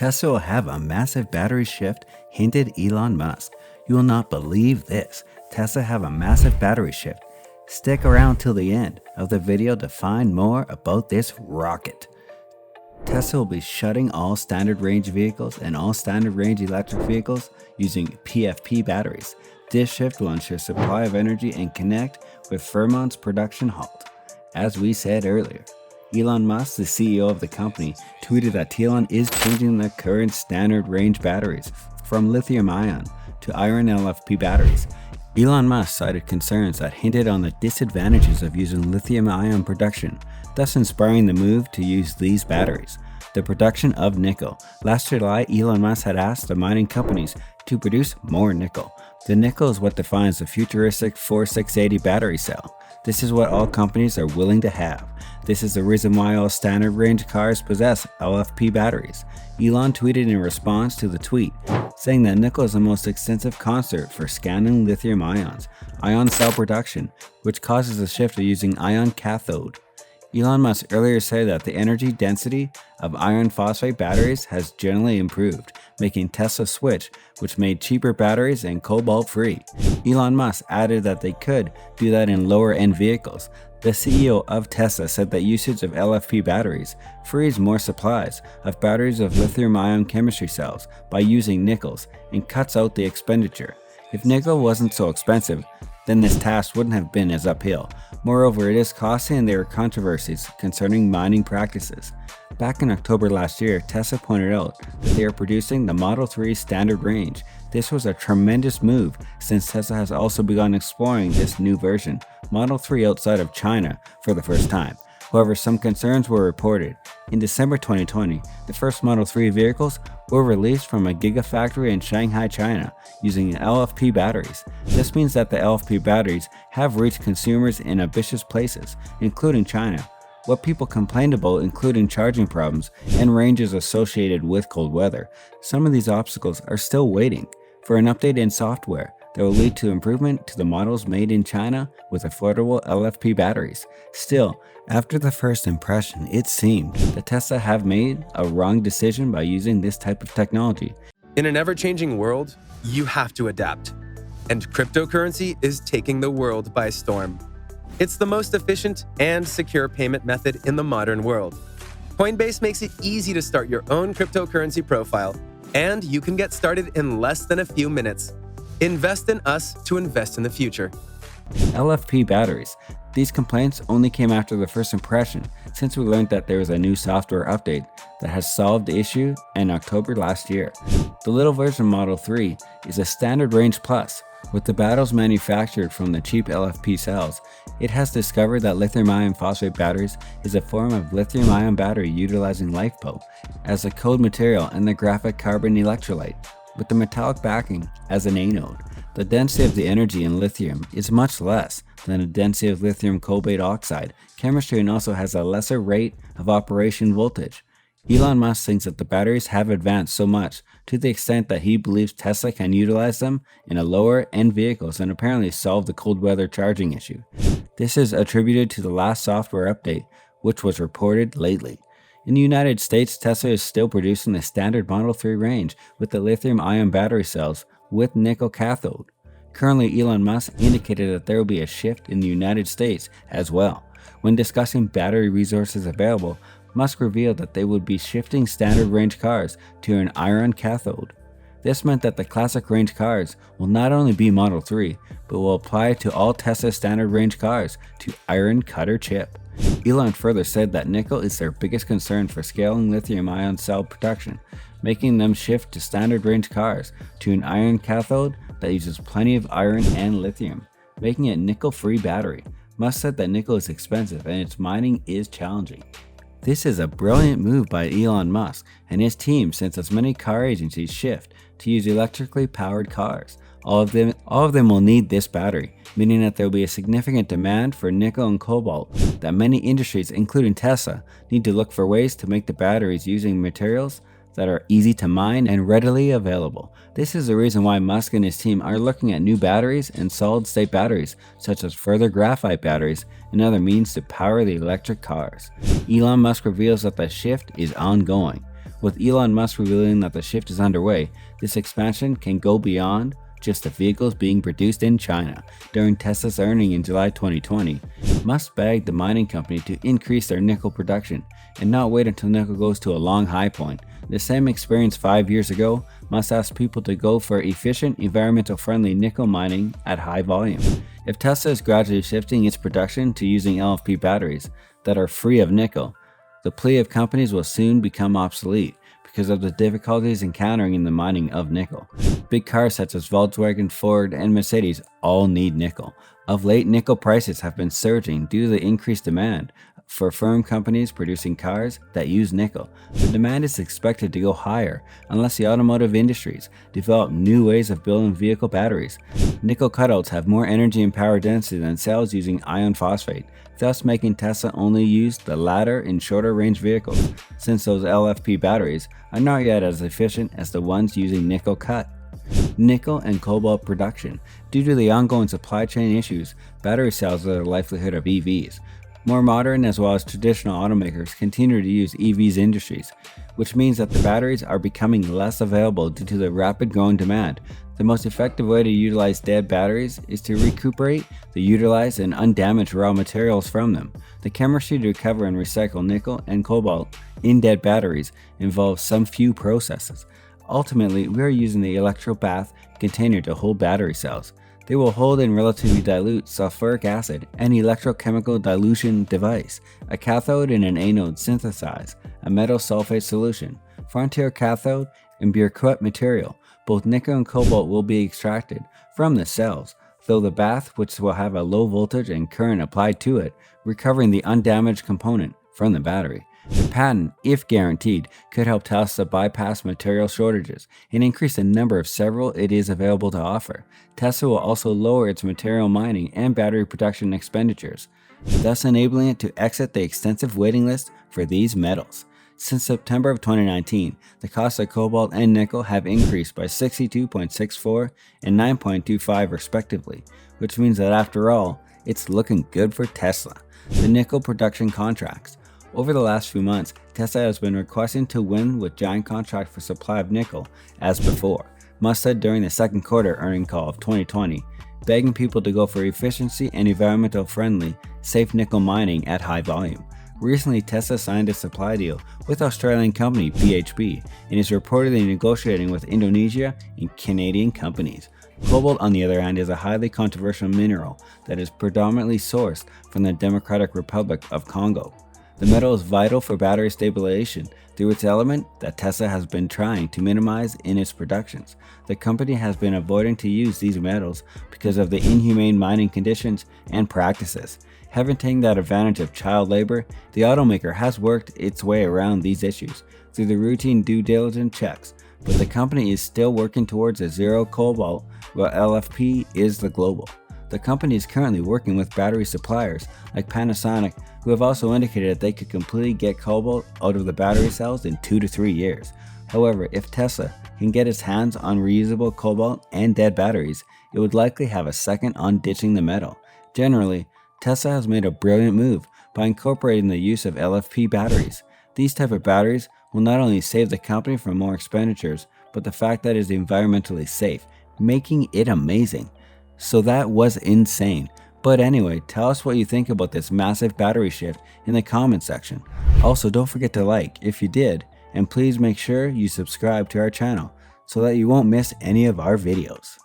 Tesla will have a massive battery shift, hinted Elon Musk. You will not believe this. Tesla have a massive battery shift. Stick around till the end of the video to find more about this rocket. Tesla will be shutting all standard range vehicles and all standard range electric vehicles using PFP batteries. This shift will ensure supply of energy and connect with Fairmont's production halt. As we said earlier, Elon Musk, the CEO of the company, tweeted that Telon is changing the current standard range batteries from lithium-ion to iron LFP batteries. Elon Musk cited concerns that hinted on the disadvantages of using lithium-ion production, thus inspiring the move to use these batteries. The production of nickel. Last July, Elon Musk had asked the mining companies to produce more nickel. The nickel is what defines the futuristic 4680 battery cell. This is what all companies are willing to have. This is the reason why all standard range cars possess LFP batteries. Elon tweeted in response to the tweet, saying that nickel is the most extensive constant for scanning lithium ions, ion cell production, which causes a shift to using ion cathode. Elon Musk earlier said that the energy density of iron phosphate batteries has generally improved, making Tesla switch, which made cheaper batteries and cobalt-free. Elon Musk added that they could do that in lower-end vehicles. The CEO of Tesla said that usage of LFP batteries frees more supplies of batteries of lithium-ion chemistry cells by using nickels and cuts out the expenditure. If nickel wasn't so expensive, then this task wouldn't have been as uphill. Moreover, it is costly and there are controversies concerning mining practices. Back in October last year, Tesla pointed out that they are producing the Model 3 standard range. This was a tremendous move since Tesla has also begun exploring this new version, Model 3 outside of China for the first time. However, some concerns were reported. In December 2020, the first Model 3 vehicles were released from a gigafactory in Shanghai, China, using LFP batteries. This means that the LFP batteries have reached consumers in ambitious places, including China. What people complained about including charging problems and ranges associated with cold weather. Some of these obstacles are still waiting for an update in software that will lead to improvement to the models made in China with affordable LFP batteries. Still, after the first impression, it seemed that Tesla have made a wrong decision by using this type of technology. In an ever-changing world, you have to adapt. And cryptocurrency is taking the world by storm. It's the most efficient and secure payment method in the modern world. Coinbase makes it easy to start your own cryptocurrency profile, and you can get started in less than a few minutes. Invest in us to invest in the future. LFP batteries. These complaints only came after the first impression, since we learned that there was a new software update that has solved the issue in October last year. The little version Model 3 is a standard range plus, with the battles manufactured from the cheap LFP cells. It has discovered that lithium iron phosphate batteries is a form of lithium ion battery utilizing LiFePO as a code material and the graphite carbon electrolyte, with the metallic backing as an anode. The density of the energy in lithium is much less than the density of lithium cobalt oxide chemistry and also has a lesser rate of operation voltage. Elon Musk thinks that the batteries have advanced so much to the extent that he believes Tesla can utilize them in a lower end vehicles and apparently solve the cold weather charging issue. This is attributed to the last software update, which was reported lately. In the United States, Tesla is still producing the standard Model 3 range with the lithium-ion battery cells with nickel cathode. Currently, Elon Musk indicated that there will be a shift in the United States as well. When discussing battery resources available, Musk revealed that they would be shifting standard range cars to an iron cathode. This meant that the classic range cars will not only be Model 3, but will apply to all Tesla standard range cars to iron cutter chip. Elon further said that nickel is their biggest concern for scaling lithium-ion cell production, making them shift to standard range cars to an iron cathode that uses plenty of iron and lithium, making it nickel-free battery. Musk said that nickel is expensive and its mining is challenging. This is a brilliant move by Elon Musk and his team since as many car agencies shift to use electrically powered cars. All of them will need this battery, meaning that there will be a significant demand for nickel and cobalt that many industries, including Tesla, need to look for ways to make the batteries using materials that are easy to mine and readily available. This is the reason why Musk and his team are looking at new batteries and solid-state batteries, such as further graphite batteries and other means to power the electric cars. Elon Musk reveals that the shift is ongoing. With Elon Musk revealing that the shift is underway, this expansion can go beyond just the vehicles being produced in China. During Tesla's earnings in July 2020, Musk begged the mining company to increase their nickel production and not wait until nickel goes to a long high point. The same experience 5 years ago, Musk asked people to go for efficient, environmental friendly nickel mining at high volume. If Tesla is gradually shifting its production to using LFP batteries that are free of nickel, the plea of companies will soon become obsolete because of the difficulties encountering in the mining of nickel. Big cars such as Volkswagen, Ford, and Mercedes all need nickel. Of late, nickel prices have been surging due to the increased demand for firm companies producing cars that use nickel. The demand is expected to go higher unless the automotive industries develop new ways of building vehicle batteries. Nickel cutouts have more energy and power density than cells using iron phosphate, thus making Tesla only use the latter in shorter range vehicles, since those LFP batteries are not yet as efficient as the ones using nickel cut. Nickel and cobalt production. Due to the ongoing supply chain issues, battery cells are the livelihood of EVs. More modern as well as traditional automakers continue to use EVs industries, which means that the batteries are becoming less available due to the rapid growing demand. The most effective way to utilize dead batteries is to recuperate the utilized and undamaged raw materials from them. The chemistry to recover and recycle nickel and cobalt in dead batteries involves some few processes. Ultimately, we are using the electrobath container to hold battery cells. They will hold in relatively dilute sulfuric acid, an electrochemical dilution device. A cathode and an anode synthesize a metal sulfate solution. Frontier cathode and Burkett material. Both nickel and cobalt will be extracted from the cells, though the bath, which will have a low voltage and current applied to it, recovering the undamaged component from the battery. The patent, if guaranteed, could help Tesla bypass material shortages and increase the number of several it is available to offer. Tesla will also lower its material mining and battery production expenditures, thus enabling it to exit the extensive waiting list for these metals. Since September of 2019, the cost of cobalt and nickel have increased by 62.64 and 9.25 respectively, which means that after all, it's looking good for Tesla. The nickel production contracts. Over the last few months, Tesla has been requesting to win with giant contract for supply of nickel as before. Musk said during the second quarter earnings call of 2020, begging people to go for efficiency and environmental friendly, safe nickel mining at high volume. Recently, Tesla signed a supply deal with Australian company BHP and is reportedly negotiating with Indonesia and Canadian companies. Cobalt, on the other hand, is a highly controversial mineral that is predominantly sourced from the Democratic Republic of Congo. The metal is vital for battery stabilization through its element that Tesla has been trying to minimize in its productions. The company has been avoiding to use these metals because of the inhumane mining conditions and practices. Having taken that advantage of child labor, the automaker has worked its way around these issues through the routine due diligence checks, but the company is still working towards a zero cobalt, while LFP is the global. The company is currently working with battery suppliers like Panasonic, who have also indicated that they could completely get cobalt out of the battery cells in 2 to 3 years. However, if Tesla can get its hands on reusable cobalt and dead batteries, it would likely have a second on ditching the metal. Generally, Tesla has made a brilliant move by incorporating the use of LFP batteries. These type of batteries will not only save the company from more expenditures, but the fact that it is environmentally safe, making it amazing. So that was insane. But anyway, tell us what you think about this massive battery shift in the comment section. Also, don't forget to like if you did, and please make sure you subscribe to our channel so that you won't miss any of our videos.